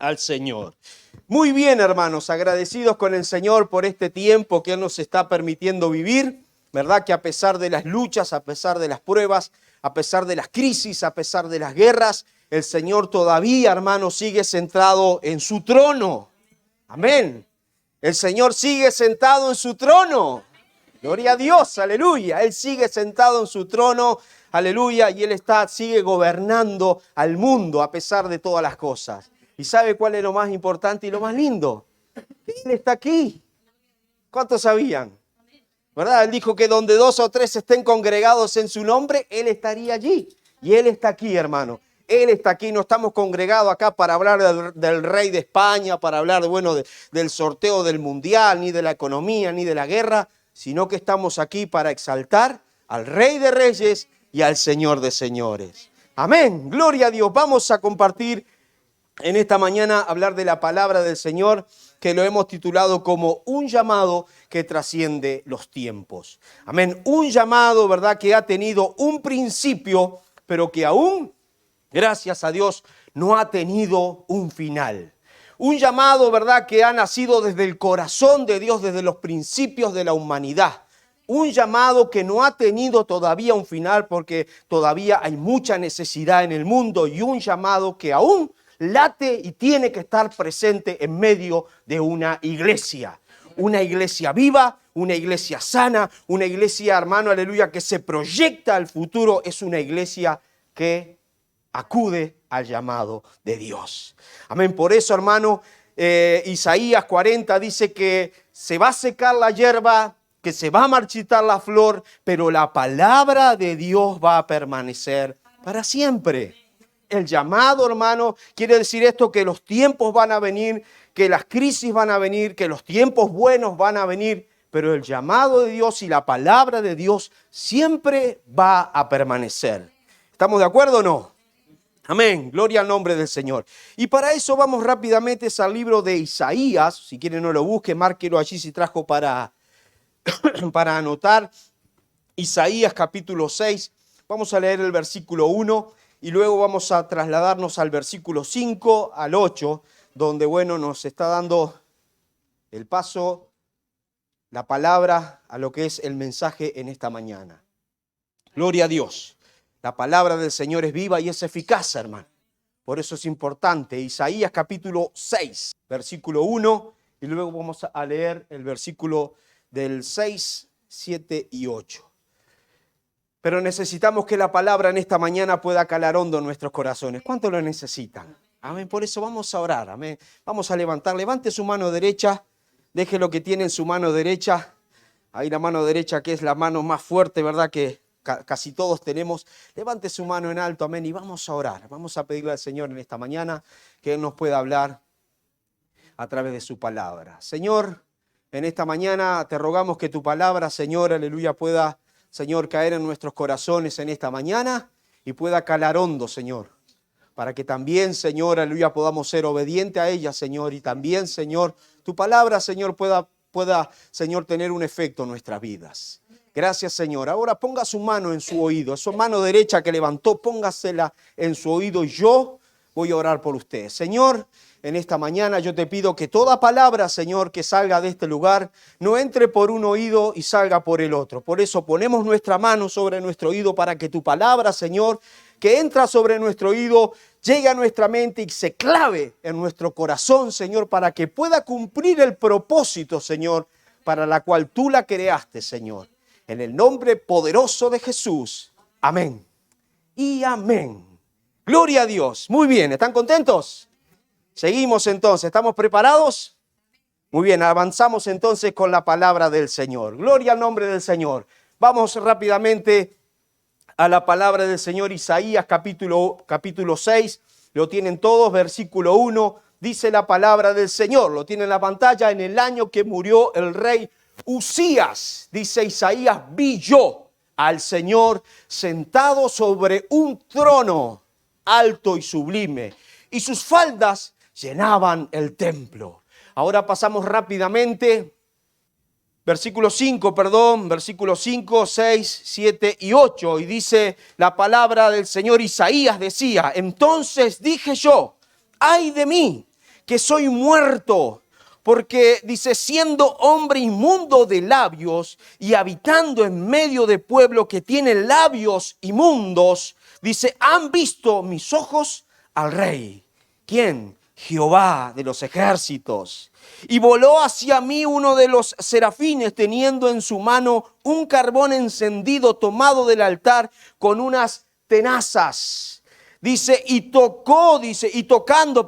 al Señor. Muy bien, hermanos, agradecidos con el Señor por este tiempo que Él nos está permitiendo vivir, ¿verdad? Que a pesar de las luchas, a pesar de las pruebas, a pesar de las crisis, a pesar de las guerras, el Señor todavía, hermanos, sigue centrado en su trono. Amén. El Señor sigue sentado en su trono. Gloria a Dios, aleluya. Él sigue sentado en su trono, aleluya, y Él sigue gobernando al mundo a pesar de todas las cosas. ¿Y sabe cuál es lo más importante y lo más lindo? Él está aquí. ¿Cuántos sabían? ¿Verdad? Él dijo que donde 2 o 3 estén congregados en su nombre, Él estaría allí. Y Él está aquí, hermano. Él está aquí. No estamos congregados acá para hablar del rey de España, para hablar del sorteo del mundial, ni de la economía, ni de la guerra, sino que estamos aquí para exaltar al Rey de Reyes y al Señor de Señores. Amén. Gloria a Dios. Vamos a compartir en esta mañana, hablar de la palabra del Señor, que lo hemos titulado como un llamado que trasciende los tiempos. Amén. Un llamado, ¿verdad?, que ha tenido un principio, pero que aún, gracias a Dios, no ha tenido un final. Un llamado, ¿verdad?, que ha nacido desde el corazón de Dios, desde los principios de la humanidad. Un llamado que no ha tenido todavía un final porque todavía hay mucha necesidad en el mundo, y un llamado que aún late y tiene que estar presente en medio de una iglesia viva, una iglesia sana, una iglesia, hermano, aleluya, que se proyecta al futuro. Es una iglesia que acude al llamado de Dios. Amén. Por eso, hermano, Isaías 40 dice que se va a secar la hierba, que se va a marchitar la flor, pero la palabra de Dios va a permanecer para siempre. El llamado, hermano, quiere decir esto, que los tiempos van a venir, que las crisis van a venir, que los tiempos buenos van a venir, pero el llamado de Dios y la palabra de Dios siempre va a permanecer. ¿Estamos de acuerdo o no? Amén, gloria al nombre del Señor. Y para eso vamos rápidamente al libro de Isaías. Si quieren no lo busque, márquelo allí si trajo para anotar. Isaías capítulo 6, vamos a leer el versículo 1. Y luego vamos a trasladarnos al versículo 5 al 8, donde, bueno, nos está dando el paso, la palabra a lo que es el mensaje en esta mañana. Gloria a Dios. La palabra del Señor es viva y es eficaz, hermano. Por eso es importante. Isaías capítulo 6, versículo 1, y luego vamos a leer el versículo del 6, 7 y 8. Pero necesitamos que la palabra en esta mañana pueda calar hondo en nuestros corazones. ¿Cuánto lo necesitan? Amén. Por eso vamos a orar. Amén. Vamos a levantar. Levante su mano derecha. Deje lo que tiene en su mano derecha. Ahí la mano derecha, que es la mano más fuerte, ¿verdad?, que casi todos tenemos. Levante su mano en alto. Amén. Y vamos a orar. Vamos a pedirle al Señor en esta mañana que Él nos pueda hablar a través de su palabra. Señor, en esta mañana te rogamos que tu palabra, Señor, aleluya, pueda, Señor, caer en nuestros corazones en esta mañana y pueda calar hondo, Señor, para que también, Señor, aleluya, podamos ser obedientes a ella, Señor, y también, Señor, tu palabra, Señor, pueda, Señor, tener un efecto en nuestras vidas. Gracias, Señor. Ahora ponga su mano en su oído, su mano derecha que levantó, póngasela en su oído y yo voy a orar por usted. Señor, en esta mañana yo te pido que toda palabra, Señor, que salga de este lugar, no entre por un oído y salga por el otro. Por eso ponemos nuestra mano sobre nuestro oído para que tu palabra, Señor, que entra sobre nuestro oído, llegue a nuestra mente y se clave en nuestro corazón, Señor, para que pueda cumplir el propósito, Señor, para la cual tú la creaste, Señor. En el nombre poderoso de Jesús. Amén. Y amén. Gloria a Dios. Muy bien, ¿están contentos? Seguimos entonces, ¿estamos preparados? Muy bien, avanzamos entonces con la palabra del Señor. Gloria al nombre del Señor. Vamos rápidamente a la palabra del Señor. Isaías capítulo 6, lo tienen todos, versículo 1, dice la palabra del Señor, lo tienen en la pantalla. En el año que murió el rey Uzías, dice Isaías, vi yo al Señor sentado sobre un trono alto y sublime, y sus faldas llenaban el templo. Ahora pasamos rápidamente, versículo 5, 6, 7 y 8. Y dice la palabra del Señor, Isaías decía, entonces dije yo, ay de mí, que soy muerto. Porque dice, siendo hombre inmundo de labios y habitando en medio de pueblo que tiene labios inmundos, dice, han visto mis ojos al Rey. ¿Quién? Jehová de los ejércitos. Y voló hacia mí uno de los serafines, teniendo en su mano un carbón encendido tomado del altar con unas tenazas. Dice, y tocando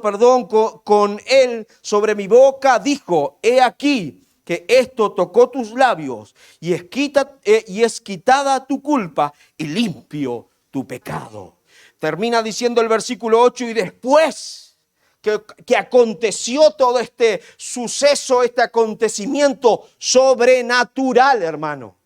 con él sobre mi boca, dijo, he aquí que esto tocó tus labios y es quitada tu culpa y limpio tu pecado. Termina diciendo el versículo 8, y después que aconteció todo este suceso, este acontecimiento sobrenatural, hermano.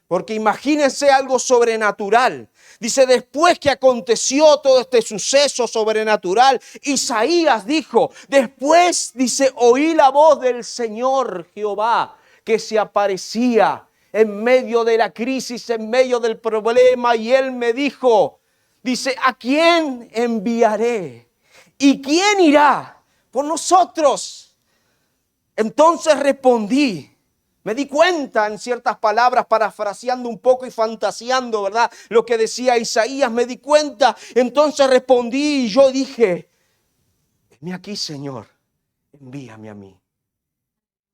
Porque imagínense algo sobrenatural. Dice, después que aconteció todo este suceso sobrenatural, Isaías dijo, después, dice, oí la voz del Señor Jehová que se aparecía en medio de la crisis, en medio del problema, y Él me dijo, dice, ¿a quién enviaré? ¿Y quién irá por nosotros? Entonces respondí. Me di cuenta en ciertas palabras, parafraseando un poco y fantaseando, ¿verdad? Lo que decía Isaías, me di cuenta. Entonces respondí y yo dije, heme aquí, Señor, envíame a mí.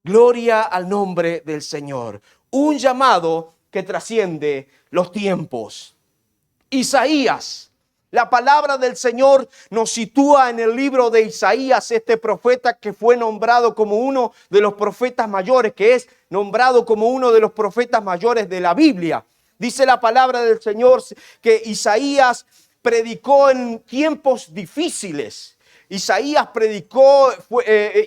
Gloria al nombre del Señor. Un llamado que trasciende los tiempos. Isaías. La palabra del Señor nos sitúa en el libro de Isaías, este profeta que fue nombrado como uno de los profetas mayores, que es nombrado como uno de los profetas mayores de la Biblia. Dice la palabra del Señor que Isaías predicó en tiempos difíciles. Isaías predicó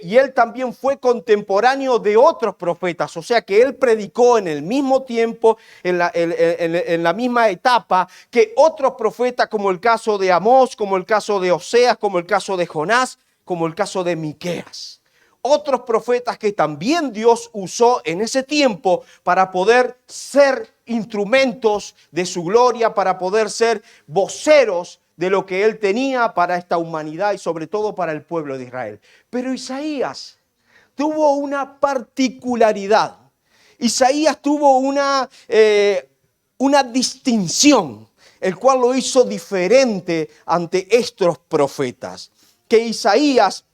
y él también fue contemporáneo de otros profetas, o sea que él predicó en el mismo tiempo, en la misma etapa que otros profetas, como el caso de Amós, como el caso de Oseas, como el caso de Jonás, como el caso de Miqueas. Otros profetas que también Dios usó en ese tiempo para poder ser instrumentos de su gloria, para poder ser voceros de lo que él tenía para esta humanidad y sobre todo para el pueblo de Israel. Pero Isaías tuvo una particularidad. Isaías tuvo una distinción, el cual lo hizo diferente ante estos profetas. Que Isaías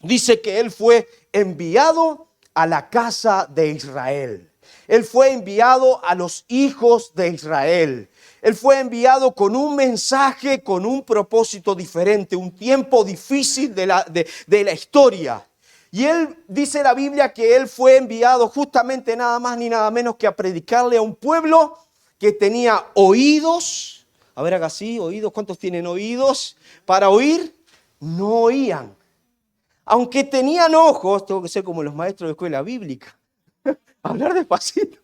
dice que él fue enviado a la casa de Israel. Él fue enviado a los hijos de Israel. Él fue enviado con un mensaje, con un propósito diferente, un tiempo difícil de la historia. Y él dice la Biblia que él fue enviado justamente nada más ni nada menos que a predicarle a un pueblo que tenía oídos. A ver, haga así, oídos. ¿Cuántos tienen oídos? Para oír, no oían. Aunque tenían ojos, tengo que ser como los maestros de escuela bíblica. Hablar despacito.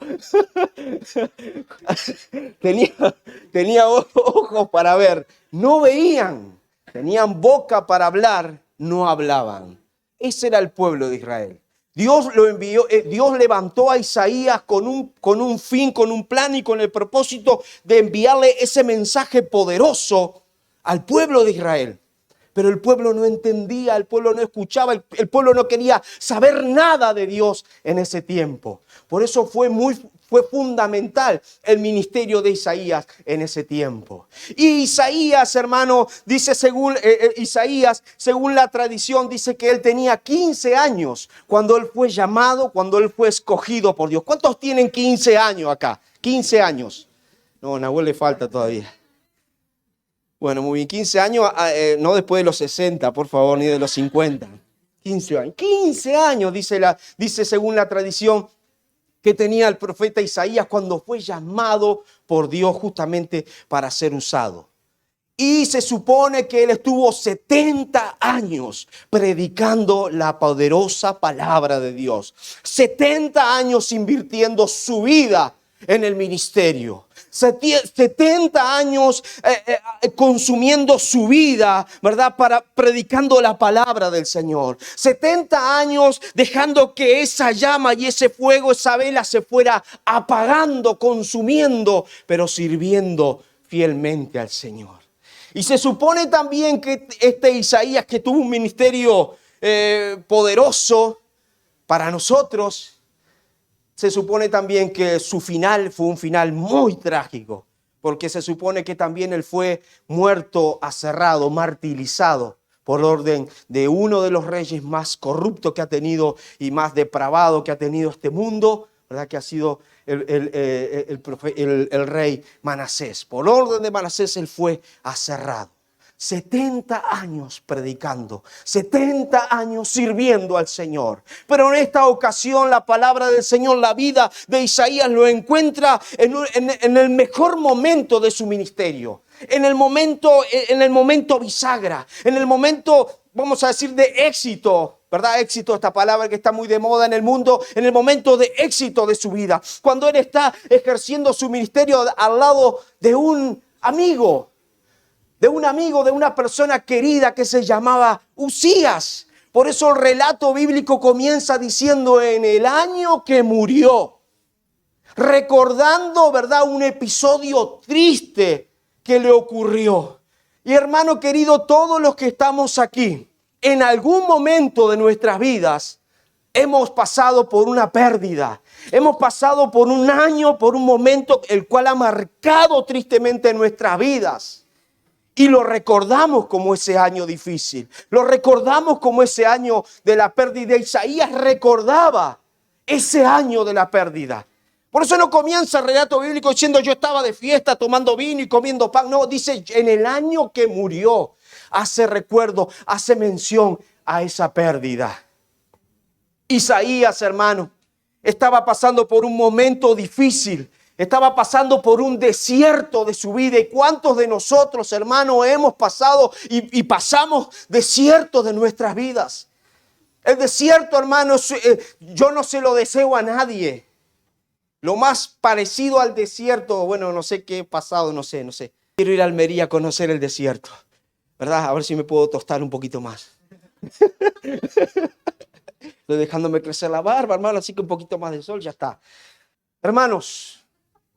Tenía ojos para ver, no veían. Tenían boca para hablar, no hablaban. Ese era el pueblo de Israel. Dios lo envió, Dios levantó a Isaías con un fin, con un plan y con el propósito de enviarle ese mensaje poderoso al pueblo de Israel. Pero el pueblo no entendía, el pueblo no escuchaba, el pueblo no quería saber nada de Dios en ese tiempo. Por eso fue fundamental el ministerio de Isaías en ese tiempo. Y Isaías, hermano, dice según la tradición, dice que él tenía 15 años cuando él fue llamado, cuando él fue escogido por Dios. ¿Cuántos tienen 15 años acá? 15 años. No, a Nahuel le falta todavía. Bueno, muy bien, 15 años, no después de los 60, por favor, ni de los 50. 15 años. 15 años, dice según la tradición, que tenía el profeta Isaías cuando fue llamado por Dios justamente para ser usado. Y se supone que él estuvo 70 años predicando la poderosa palabra de Dios. 70 años invirtiendo su vida en el ministerio. 70 años consumiendo su vida, ¿verdad? Predicando la palabra del Señor. 70 años dejando que esa llama y ese fuego, esa vela se fuera apagando, consumiendo, pero sirviendo fielmente al Señor. Y se supone también que este Isaías, que tuvo un ministerio poderoso para nosotros, se supone también que su final fue un final muy trágico, porque se supone que también él fue muerto, aserrado, martirizado por orden de uno de los reyes más corruptos que ha tenido y más depravado que ha tenido este mundo, ¿verdad? Que ha sido el rey Manasés. Por orden de Manasés él fue aserrado. 70 años predicando, 70 años sirviendo al Señor. Pero en esta ocasión la palabra del Señor, la vida de Isaías lo encuentra en el mejor momento de su ministerio. En el momento bisagra, en el momento, vamos a decir, de éxito. ¿Verdad? Éxito, esta palabra que está muy de moda en el mundo, en el momento de éxito de su vida. Cuando él está ejerciendo su ministerio al lado de un amigo, de una persona querida que se llamaba Uzías. Por eso el relato bíblico comienza diciendo en el año que murió, recordando, ¿verdad?, un episodio triste que le ocurrió. Y hermano querido, todos los que estamos aquí, en algún momento de nuestras vidas, hemos pasado por una pérdida. Hemos pasado por un año, por un momento el cual ha marcado tristemente nuestras vidas. Y lo recordamos como ese año difícil. Lo recordamos como ese año de la pérdida. Isaías recordaba ese año de la pérdida. Por eso no comienza el relato bíblico diciendo yo estaba de fiesta tomando vino y comiendo pan. No, dice en el año que murió. Hace recuerdo, hace mención a esa pérdida. Isaías, hermano, estaba pasando por un momento difícil. Estaba pasando por un desierto de su vida. ¿Y cuántos de nosotros, hermano, hemos pasado y pasamos desiertos de nuestras vidas? El desierto, hermano, yo no se lo deseo a nadie. Lo más parecido al desierto, bueno, no sé qué he pasado, no sé. Quiero ir a Almería a conocer el desierto, ¿verdad? A ver si me puedo tostar un poquito más. Estoy dejándome crecer la barba, hermano, así que un poquito más de sol, ya está. Hermanos,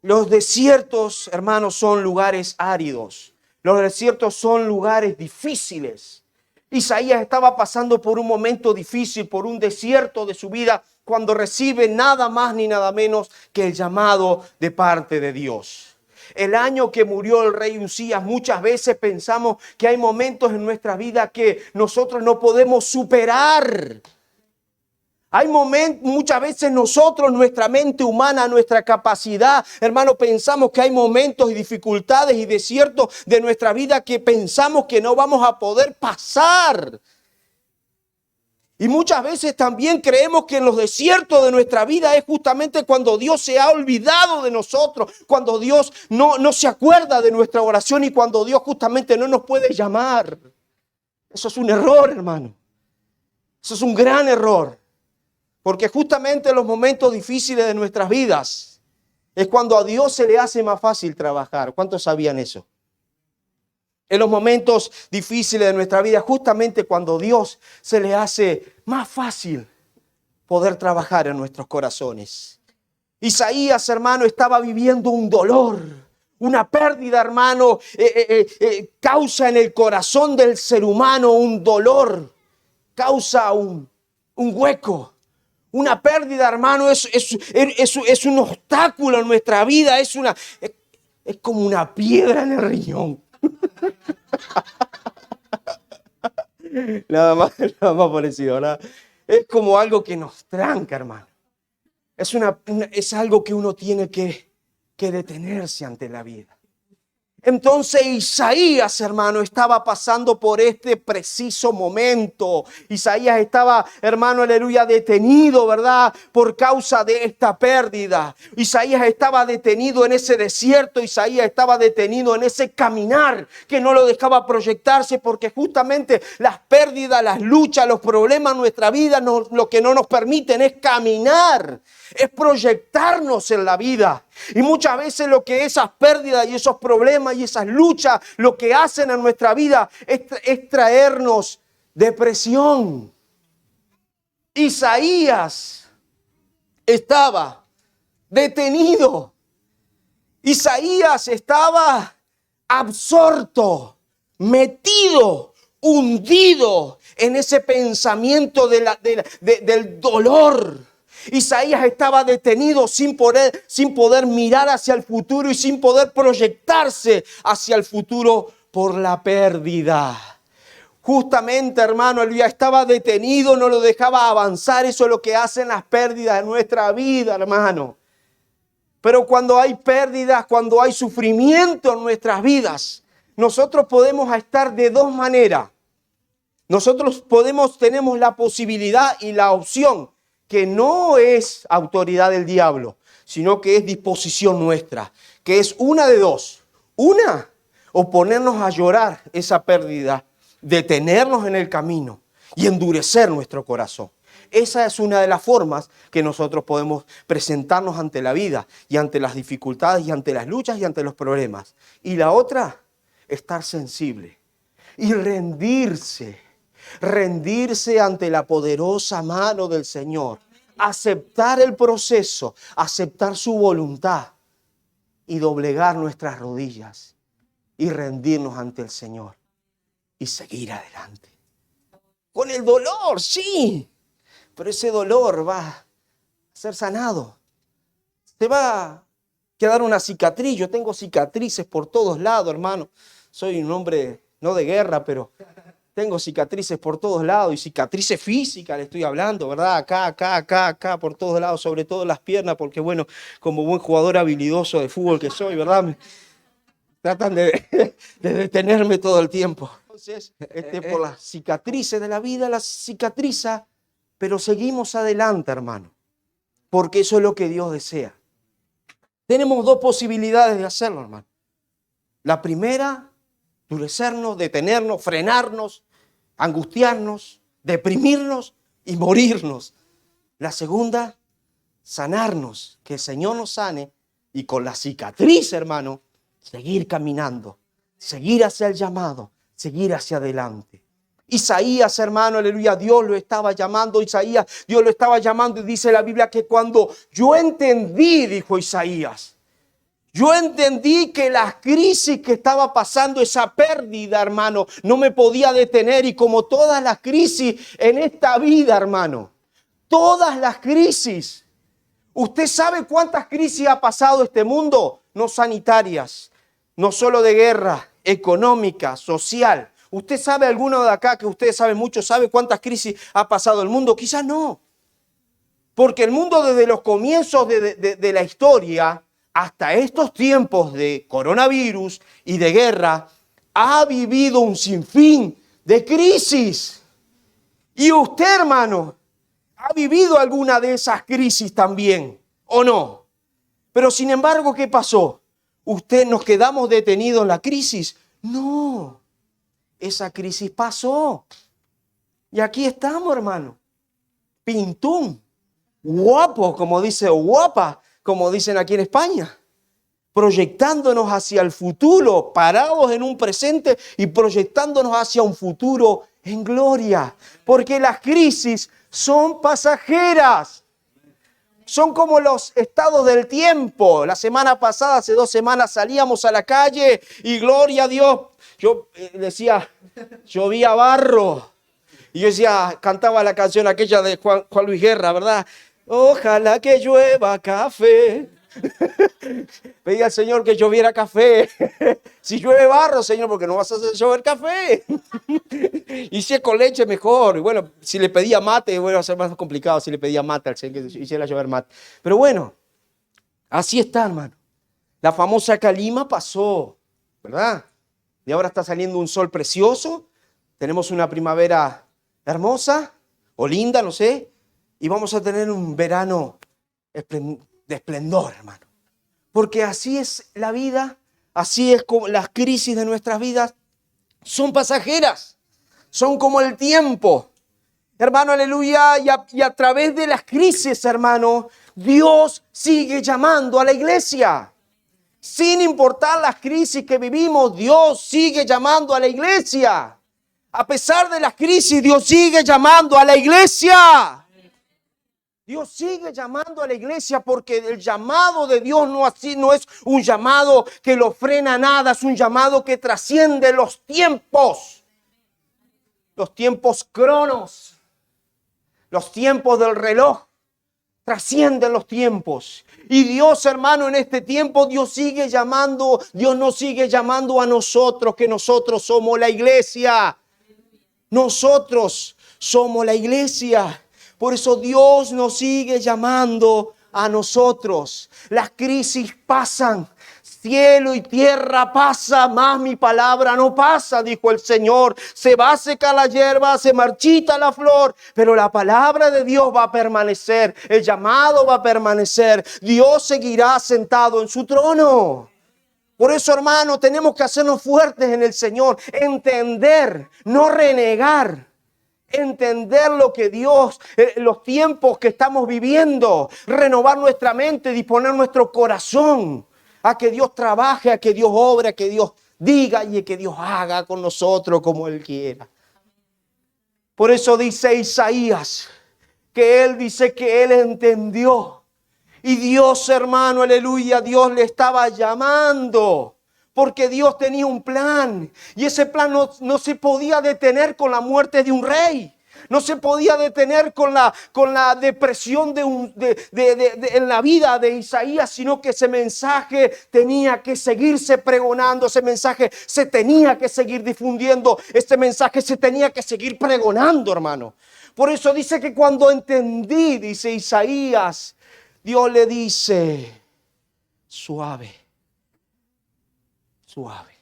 los desiertos, hermanos, son lugares áridos. Los desiertos son lugares difíciles. Isaías estaba pasando por un momento difícil, por un desierto de su vida, cuando recibe nada más ni nada menos que el llamado de parte de Dios. El año que murió el rey Uzías, muchas veces pensamos que hay momentos en nuestra vida que nosotros no podemos superar. Hay momentos, muchas veces nosotros, nuestra mente humana, nuestra capacidad, hermano, pensamos que hay momentos y dificultades y desiertos de nuestra vida que pensamos que no vamos a poder pasar. Y muchas veces también creemos que en los desiertos de nuestra vida es justamente cuando Dios se ha olvidado de nosotros, cuando Dios no se acuerda de nuestra oración y cuando Dios justamente no nos puede llamar. Eso es un error, hermano. Eso es un gran error. Porque justamente en los momentos difíciles de nuestras vidas es cuando a Dios se le hace más fácil trabajar. ¿Cuántos sabían eso? En los momentos difíciles de nuestra vida, justamente cuando a Dios se le hace más fácil poder trabajar en nuestros corazones. Isaías, hermano, estaba viviendo un dolor, una pérdida, hermano, causa en el corazón del ser humano un dolor, causa un hueco. Una pérdida, hermano, es un obstáculo en nuestra vida, es como una piedra en el riñón. Nada más parecido, ¿verdad? Es como algo que nos tranca, hermano. Es algo que uno tiene que detenerse ante la vida. Entonces Isaías, hermano, estaba pasando por este preciso momento. Isaías estaba, hermano, aleluya, detenido, ¿verdad? Por causa de esta pérdida. Isaías estaba detenido en ese desierto. Isaías estaba detenido en ese caminar que no lo dejaba proyectarse, porque justamente las pérdidas, las luchas, los problemas en nuestra vida lo que no nos permiten es caminar, es proyectarnos en la vida. Y muchas veces lo que esas pérdidas y esos problemas y esas luchas lo que hacen en nuestra vida es traernos depresión. Isaías estaba detenido. Isaías estaba absorto, metido, hundido en ese pensamiento del dolor. Isaías estaba detenido sin poder mirar hacia el futuro y sin poder proyectarse hacia el futuro por la pérdida. Justamente, hermano, él ya estaba detenido, no lo dejaba avanzar. Eso es lo que hacen las pérdidas en nuestra vida, hermano. Pero cuando hay pérdidas, cuando hay sufrimiento en nuestras vidas, nosotros podemos estar de dos maneras. Nosotros tenemos la posibilidad y la opción, que no es autoridad del diablo, sino que es disposición nuestra, que es una de dos. Una, o ponernos a llorar esa pérdida, detenernos en el camino y endurecer nuestro corazón. Esa es una de las formas que nosotros podemos presentarnos ante la vida y ante las dificultades y ante las luchas y ante los problemas. Y la otra, estar sensible y rendirse ante la poderosa mano del Señor, aceptar el proceso, aceptar su voluntad y doblegar nuestras rodillas y rendirnos ante el Señor y seguir adelante. Con el dolor, sí, pero ese dolor va a ser sanado. Te va a quedar una cicatriz. Yo tengo cicatrices por todos lados, hermano. Soy un hombre no de guerra, pero tengo cicatrices por todos lados y cicatrices físicas le estoy hablando, ¿verdad? Acá, por todos lados, sobre todo las piernas, porque bueno, como buen jugador habilidoso de fútbol que soy, ¿verdad? Tratan de detenerme todo el tiempo. Entonces, por las cicatrices de la vida, las cicatriza, pero seguimos adelante, hermano, porque eso es lo que Dios desea. Tenemos dos posibilidades de hacerlo, hermano. La primera, endurecernos, detenernos, frenarnos, angustiarnos, deprimirnos y morirnos. La segunda, sanarnos, que el Señor nos sane y con la cicatriz, hermano, seguir caminando, seguir hacia el llamado, seguir hacia adelante. Isaías, hermano, aleluya, Dios lo estaba llamando, Dios lo estaba llamando y dice la Biblia que cuando yo entendí, dijo Isaías, yo entendí que la crisis que estaba pasando, esa pérdida, hermano, no me podía detener. Y como todas las crisis en esta vida, hermano, todas las crisis. ¿Usted sabe cuántas crisis ha pasado este mundo? No sanitarias, no solo de guerra, económica, social. ¿Usted sabe alguno de acá, que ustedes saben mucho, sabe cuántas crisis ha pasado el mundo? Quizás no. Porque el mundo desde los comienzos de la historia hasta estos tiempos de coronavirus y de guerra, ha vivido un sinfín de crisis. Y usted, hermano, ¿ha vivido alguna de esas crisis también o no? Pero sin embargo, ¿qué pasó? ¿Nos quedamos detenidos en la crisis? No, esa crisis pasó. Y aquí estamos, hermano. Pintún, guapo, como dice, guapa, como dicen aquí en España, proyectándonos hacia el futuro, parados en un presente y proyectándonos hacia un futuro en gloria. Porque las crisis son pasajeras, son como los estados del tiempo. La semana pasada, hace 2 semanas, salíamos a la calle y gloria a Dios. Yo decía, llovía barro. Y yo decía, cantaba la canción aquella de Juan Luis Guerra, ¿verdad? Ojalá que llueva café. Pedí al Señor que lloviera café. Si llueve barro, Señor, porque no vas a hacer llover café. Y si es con leche, mejor. Y bueno, si le pedía mate, bueno, va a ser más complicado si le pedía mate al Señor, que hiciera llover mate. Pero bueno, así está, hermano. La famosa calima pasó, ¿verdad? Y ahora está saliendo un sol precioso. Tenemos una primavera hermosa o linda, no sé. Y vamos a tener un verano de esplendor, hermano. Porque así es la vida, así es como las crisis de nuestras vidas son pasajeras, son como el tiempo. Hermano, aleluya, y a través de las crisis, hermano, Dios sigue llamando a la iglesia. Sin importar las crisis que vivimos, Dios sigue llamando a la iglesia. A pesar de las crisis, Dios sigue llamando a la iglesia. Dios sigue llamando a la iglesia porque el llamado de Dios no es un llamado que lo frena nada, es un llamado que trasciende los tiempos. los tiempos cronos, los tiempos del reloj, trascienden los tiempos. Y Dios, hermano, en este tiempo Dios nos sigue llamando a nosotros, que nosotros somos la iglesia. Nosotros somos la iglesia. Por eso Dios nos sigue llamando a nosotros. Las crisis pasan. Cielo y tierra pasa, mas mi palabra no pasa, dijo el Señor. Se va a secar la hierba, se marchita la flor, pero la palabra de Dios va a permanecer. El llamado va a permanecer. Dios seguirá sentado en su trono. Por eso, hermano, tenemos que hacernos fuertes en el Señor. Entender, no renegar. Entender lo que Dios, los tiempos que estamos viviendo. Renovar nuestra mente, disponer nuestro corazón a que Dios trabaje, a que Dios obre, a que Dios diga y a que Dios haga con nosotros como Él quiera. Por eso dice Isaías, que Él dice que Él entendió. Y Dios, hermano, aleluya, Dios le estaba llamando. Porque Dios tenía un plan. Y ese plan no se podía detener con la muerte de un rey. No se podía detener con la depresión en la vida de Isaías, sino que ese mensaje tenía que seguirse pregonando, ese mensaje se tenía que seguir difundiendo, ese mensaje se tenía que seguir pregonando, hermano. Por eso dice que cuando entendí, dice Isaías, Dios le dice, suave, suave.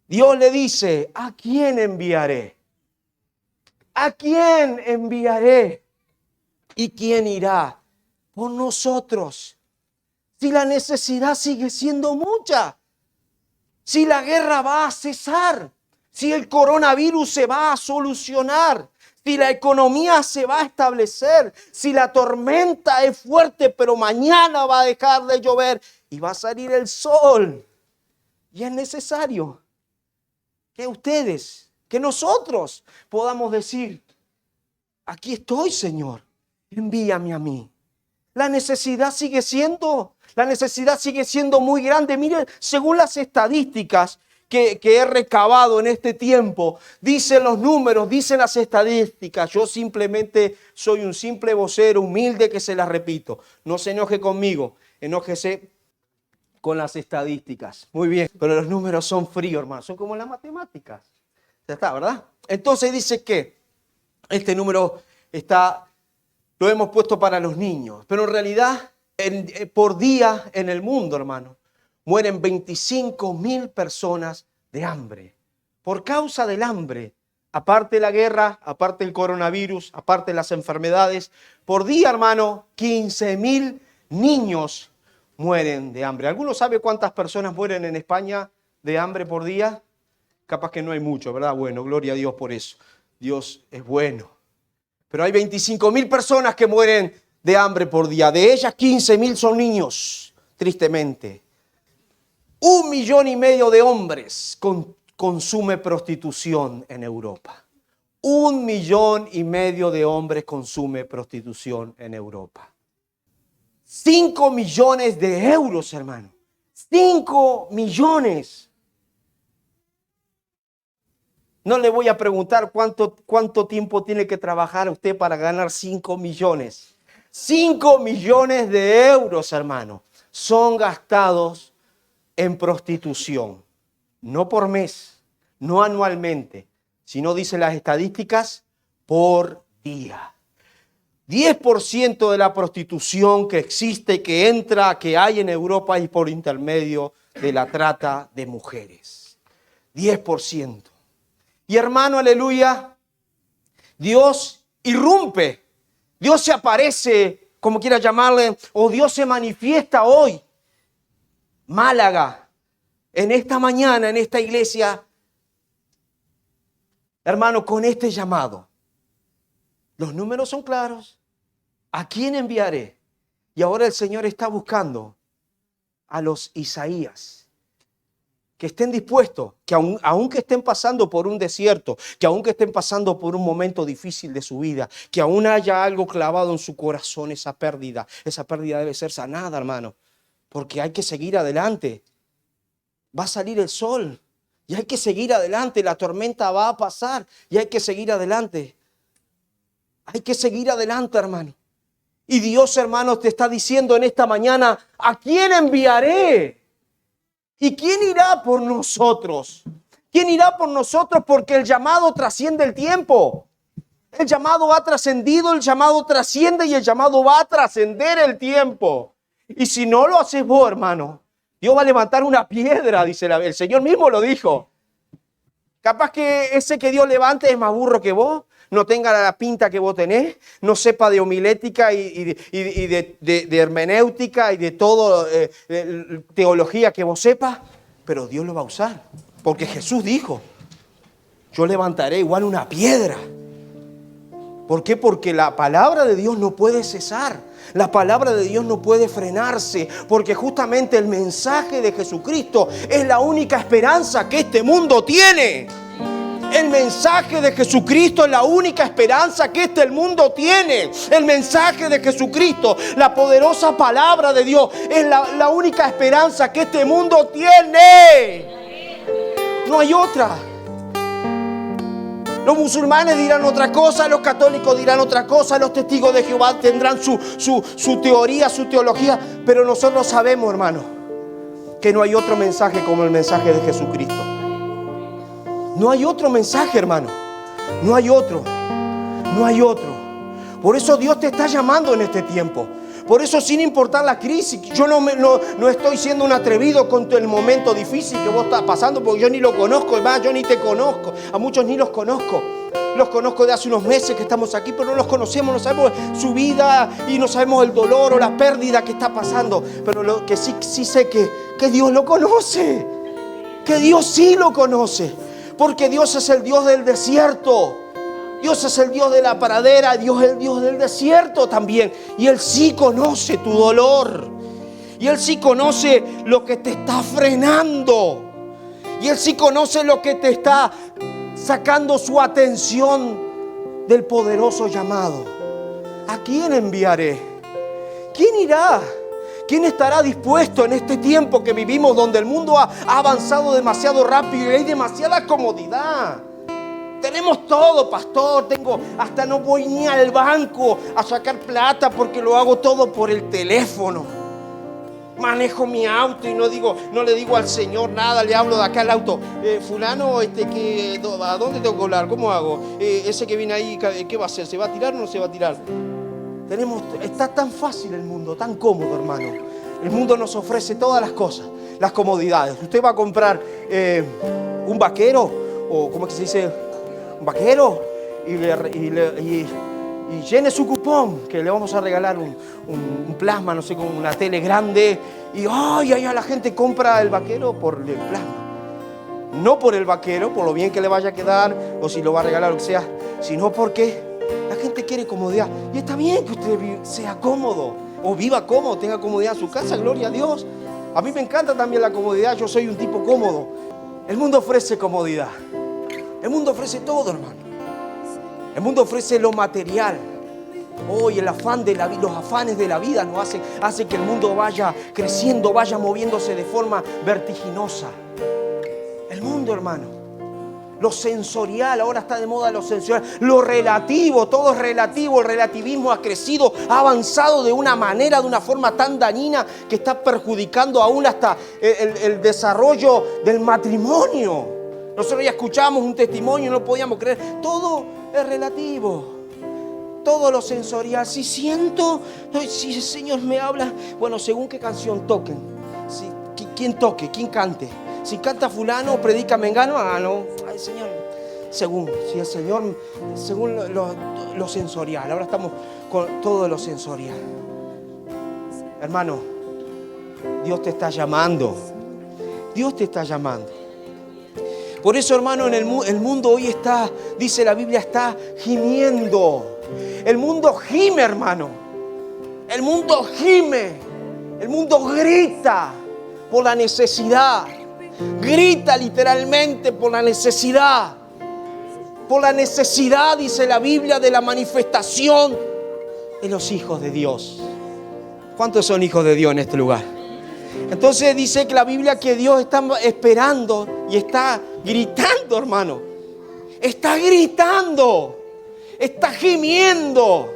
Dios le dice, ¿a quién enviaré? ¿A quién enviaré? ¿Y quién irá por nosotros? Si la necesidad sigue siendo mucha, si la guerra va a cesar, si el coronavirus se va a solucionar, si la economía se va a establecer, si la tormenta es fuerte, pero mañana va a dejar de llover y va a salir el sol. Y es necesario que ustedes, que nosotros podamos decir, aquí estoy, Señor, envíame a mí. La necesidad sigue siendo muy grande. Miren, según las estadísticas que he recabado en este tiempo, dicen los números, dicen las estadísticas. Yo simplemente soy un simple vocero humilde que se las repito. No se enoje conmigo, enójese con las estadísticas. Muy bien, pero los números son fríos, hermano, son como las matemáticas. Ya está, ¿verdad? Entonces dice que este número lo hemos puesto para los niños, pero en realidad por día en el mundo, hermano, mueren 25.000 personas de hambre. Por causa del hambre, aparte de la guerra, aparte del coronavirus, aparte de las enfermedades, por día, hermano, 15.000 niños mueren de hambre. ¿Alguno sabe cuántas personas mueren en España de hambre por día? Capaz que no hay mucho, ¿verdad? Bueno, gloria a Dios por eso. Dios es bueno. Pero hay 25.000 personas que mueren de hambre por día. De ellas, 15.000 son niños, tristemente. 1,5 millones de hombres consume prostitución en Europa. 1,5 millones de hombres consume prostitución en Europa. 5 millones de euros, hermano. 5 millones. No le voy a preguntar cuánto tiempo tiene que trabajar usted para ganar 5 millones. 5 millones de euros, hermano, son gastados en prostitución. No por mes, no anualmente, sino, dicen las estadísticas, por día. 10% de la prostitución que existe, que entra, que hay en Europa y por intermedio de la trata de mujeres. 10%. Y hermano, aleluya, Dios irrumpe, Dios se aparece, como quiera llamarle, o Dios se manifiesta hoy. Málaga, en esta mañana, en esta iglesia, hermano, con este llamado. Los números son claros. ¿A quién enviaré? Y ahora el Señor está buscando a los Isaías. Que estén dispuestos, que aunque estén pasando por un desierto, que aunque estén pasando por un momento difícil de su vida, que aún haya algo clavado en su corazón, esa pérdida debe ser sanada, hermano, porque hay que seguir adelante. Va a salir el sol, Y hay que seguir adelante. La tormenta va a pasar y hay que seguir adelante. Hay que seguir adelante, hermano. Y Dios, hermano, te está diciendo en esta mañana, ¿a quién enviaré? ¿Y quién irá por nosotros? ¿Quién irá por nosotros? Porque el llamado trasciende el tiempo. El llamado ha trascendido, el llamado trasciende y el llamado va a trascender el tiempo. Y si no lo haces vos, hermano, Dios va a levantar una piedra, dice el Señor mismo lo dijo. Capaz que ese que Dios levante es más burro que vos, no tenga la pinta que vos tenés, no sepa de homilética y de hermenéutica y de todo, teología que vos sepas, pero Dios lo va a usar. Porque Jesús dijo, yo levantaré igual una piedra. ¿Por qué? Porque la palabra de Dios no puede cesar. La palabra de Dios no puede frenarse. Porque justamente el mensaje de Jesucristo es la única esperanza que este mundo tiene. El mensaje de Jesucristo es la única esperanza que este mundo tiene. El mensaje de Jesucristo, la poderosa palabra de Dios, es la única esperanza que este mundo tiene. No hay otra. Los musulmanes dirán otra cosa, los católicos dirán otra cosa, los testigos de Jehová tendrán su teoría, su teología, pero nosotros sabemos, hermano, que no hay otro mensaje como el mensaje de Jesucristo. No hay otro mensaje, hermano. No hay otro. No hay otro. Por eso Dios te está llamando en este tiempo. Por eso, sin importar la crisis, yo no estoy siendo un atrevido con el momento difícil que vos estás pasando, porque yo ni lo conozco, además yo ni te conozco, a muchos ni los conozco. Los conozco de hace unos meses que estamos aquí, pero no los conocemos, no sabemos su vida y no sabemos el dolor o la pérdida que está pasando. Pero lo que sí sé que Dios lo conoce, que Dios sí lo conoce, porque Dios es el Dios del desierto. Dios es el Dios de la pradera, Dios es el Dios del desierto también. Y Él sí conoce tu dolor. Y Él sí conoce lo que te está frenando. Y Él sí conoce lo que te está sacando su atención del poderoso llamado. ¿A quién enviaré? ¿Quién irá? ¿Quién estará dispuesto en este tiempo que vivimos donde el mundo ha avanzado demasiado rápido y hay demasiada comodidad? Tenemos todo, pastor, hasta no voy ni al banco a sacar plata porque lo hago todo por el teléfono. Manejo mi auto y no le digo al Señor nada, le hablo de acá al auto. Fulano, ¿a dónde tengo que hablar? ¿Cómo hago? Ese que viene ahí, ¿qué va a hacer? ¿Se va a tirar o no se va a tirar? Está tan fácil el mundo, tan cómodo, hermano. El mundo nos ofrece todas las cosas, las comodidades. Usted va a comprar un vaquero, o ¿cómo es que se dice? Vaquero y llene su cupón que le vamos a regalar un plasma, no sé, con una tele grande y la gente compra el vaquero por el plasma, no por el vaquero, por lo bien que le vaya a quedar o si lo va a regalar o lo que sea, sino porque la gente quiere comodidad y está bien que usted sea cómodo o viva cómodo, tenga comodidad en su casa, gloria a Dios. A mí me encanta también la comodidad, yo soy un tipo cómodo. El mundo ofrece comodidad. El mundo ofrece todo, hermano. El mundo ofrece lo material. Hoy el afán de los afanes de la vida nos hace que el mundo vaya creciendo, vaya moviéndose de forma vertiginosa. El mundo, hermano. Lo sensorial, ahora está de moda lo sensorial. Lo relativo, todo es relativo. El relativismo ha crecido, ha avanzado de una manera, de una forma tan dañina que está perjudicando aún hasta el desarrollo del matrimonio. Nosotros ya escuchamos un testimonio y no podíamos creer. Todo es relativo. Todo lo sensorial. Si siento, si el Señor me habla, bueno, según qué canción toquen. ¿Quién toque? ¿Quién cante? Si canta fulano, predica mengano, no. Ay, Señor. Según lo sensorial. Ahora estamos con todo lo sensorial. Hermano, Dios te está llamando. Dios te está llamando. Por eso, hermano, el mundo hoy está, dice la Biblia, está gimiendo. El mundo gime, hermano. El mundo gime. El mundo grita por la necesidad. Grita literalmente por la necesidad. Por la necesidad, dice la Biblia, de la manifestación de los hijos de Dios. ¿Cuántos son hijos de Dios en este lugar? Entonces dice que la Biblia que Dios está esperando y está gritando, hermano. Está gritando. Está gimiendo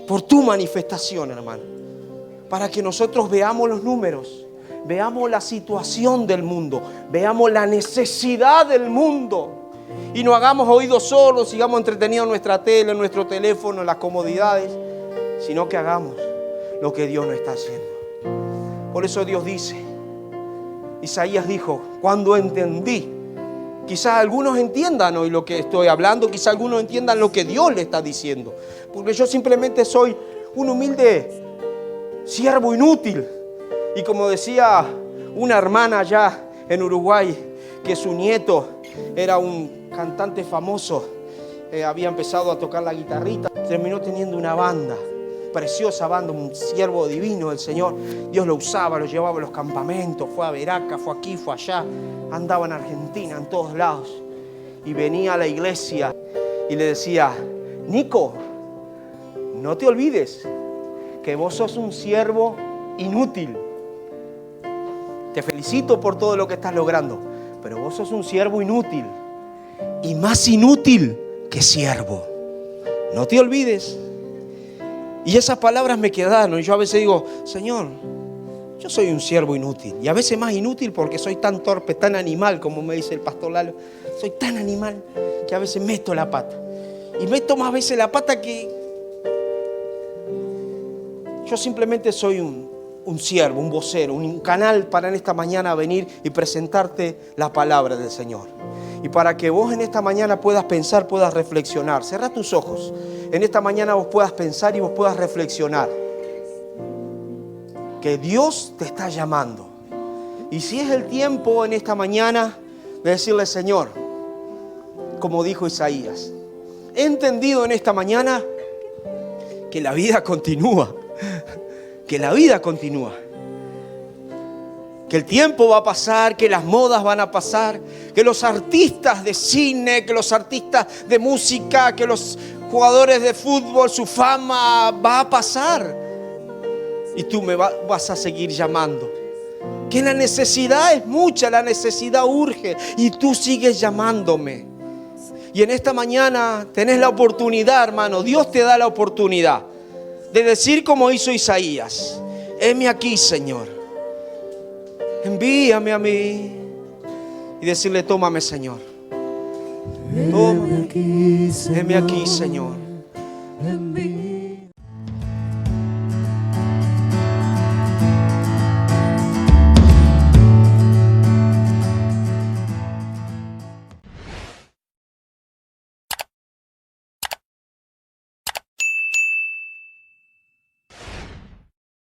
por tu manifestación, hermano. Para que nosotros veamos los números, veamos la situación del mundo, veamos la necesidad del mundo. Y no hagamos oídos sordos, sigamos entretenidos en nuestra tele, en nuestro teléfono, en las comodidades, sino que hagamos lo que Dios nos está haciendo. Por eso Dios dice, Isaías dijo, cuando entendí, quizás algunos entiendan hoy lo que estoy hablando, quizás algunos entiendan lo que Dios le está diciendo, porque yo simplemente soy un humilde siervo inútil. Y como decía una hermana allá en Uruguay, que su nieto era un cantante famoso, había empezado a tocar la guitarrita, terminó teniendo una banda, preciosa banda, un siervo divino del Señor. Dios lo usaba, lo llevaba a los campamentos, fue a Veraca, fue aquí, fue allá, andaba en Argentina, en todos lados. Y venía a la iglesia y le decía, Nico, no te olvides que vos sos un siervo inútil. Te felicito por todo lo que estás logrando, pero vos sos un siervo inútil. Y más inútil que siervo. No te olvides. Y esas palabras me quedaron. Y yo a veces digo, Señor, yo soy un siervo inútil. Y a veces más inútil porque soy tan torpe, tan animal, como me dice el pastor Lalo. Soy tan animal que a veces meto la pata. Y meto más veces la pata que... Yo simplemente soy un siervo, un vocero, un canal para en esta mañana venir y presentarte la palabra del Señor. Y para que vos en esta mañana puedas pensar, puedas reflexionar. Cerrá tus ojos. En esta mañana vos puedas pensar y vos puedas reflexionar. Que Dios te está llamando. Y si es el tiempo en esta mañana de decirle, Señor, como dijo Isaías, he entendido en esta mañana que la vida continúa. Que la vida continúa. Que el tiempo va a pasar, que las modas van a pasar, que los artistas de cine, que los artistas de música, que los jugadores de fútbol, su fama va a pasar. Y tú me vas a seguir llamando. Que la necesidad es mucha, la necesidad urge y tú sigues llamándome. Y en esta mañana tenés la oportunidad, hermano, Dios te da la oportunidad de decir como hizo Isaías, heme aquí, Señor. Envíame a mí. Y decirle, tómame, Señor. Tómame. Heme aquí, Señor.